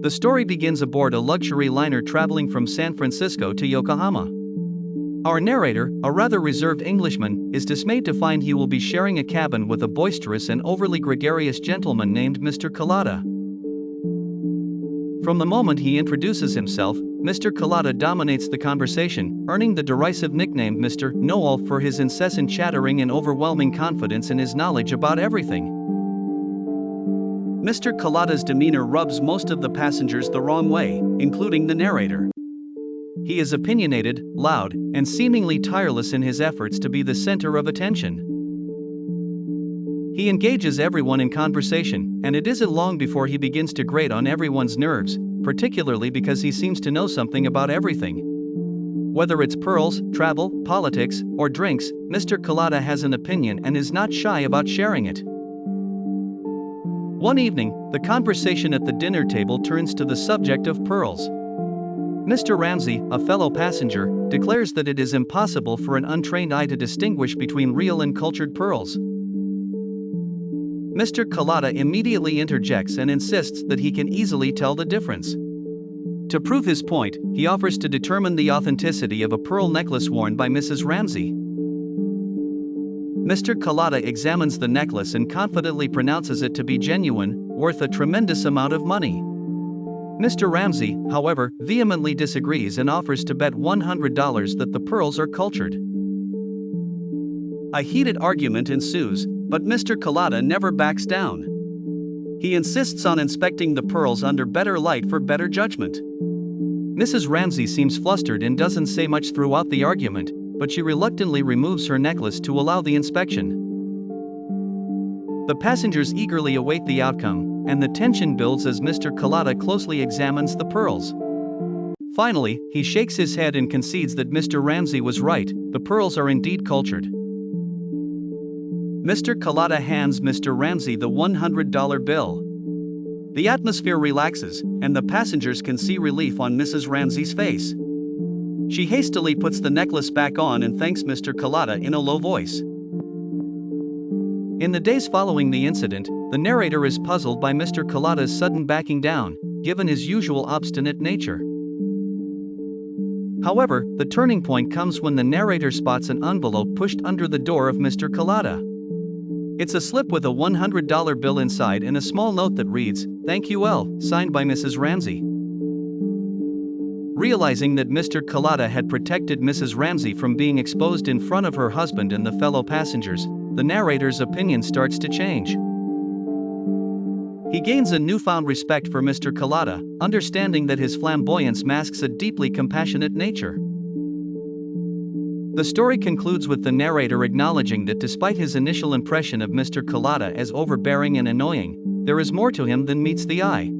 The story begins aboard a luxury liner traveling from San Francisco to Yokohama. Our narrator, a rather reserved Englishman, is dismayed to find he will be sharing a cabin with a boisterous and overly gregarious gentleman named Mr. Kelada. From the moment he introduces himself, Mr. Kelada dominates the conversation, earning the derisive nickname Mr. Know-All for his incessant chattering and overwhelming confidence in his knowledge about everything. Mr. Kelada's demeanor rubs most of the passengers the wrong way, including the narrator. He is opinionated, loud, and seemingly tireless in his efforts to be the center of attention. He engages everyone in conversation, and it isn't long before he begins to grate on everyone's nerves, particularly because he seems to know something about everything. Whether it's pearls, travel, politics, or drinks, Mr. Kelada has an opinion and is not shy about sharing it. One evening, the conversation at the dinner table turns to the subject of pearls. Mr. Ramsey, a fellow passenger, declares that it is impossible for an untrained eye to distinguish between real and cultured pearls. Mr. Kelada immediately interjects and insists that he can easily tell the difference. To prove his point, he offers to determine the authenticity of a pearl necklace worn by Mrs. Ramsey. Mr. Kelada examines the necklace and confidently pronounces it to be genuine, worth a tremendous amount of money. Mr. Ramsey, however, vehemently disagrees and offers to bet $100 that the pearls are cultured. A heated argument ensues, but Mr. Kelada never backs down. He insists on inspecting the pearls under better light for better judgment. Mrs. Ramsey seems flustered and doesn't say much throughout the argument, but she reluctantly removes her necklace to allow the inspection. The passengers eagerly await the outcome, and the tension builds as Mr. Kelada closely examines the pearls. Finally, he shakes his head and concedes that Mr. Ramsey was right, the pearls are indeed cultured. Mr. Kelada hands Mr. Ramsey the $100 bill. The atmosphere relaxes, and the passengers can see relief on Mrs. Ramsey's face. She hastily puts the necklace back on and thanks Mr. Kelada in a low voice. In the days following the incident, the narrator is puzzled by Mr. Kelada's sudden backing down, given his usual obstinate nature. However, the turning point comes when the narrator spots an envelope pushed under the door of Mr. Kelada. It's a slip with a $100 bill inside and a small note that reads, "Thank you L," signed by Mrs. Ramsey. Realizing that Mr. Kelada had protected Mrs. Ramsey from being exposed in front of her husband and the fellow passengers, the narrator's opinion starts to change. He gains a newfound respect for Mr. Kelada, understanding that his flamboyance masks a deeply compassionate nature. The story concludes with the narrator acknowledging that despite his initial impression of Mr. Kelada as overbearing and annoying, there is more to him than meets the eye.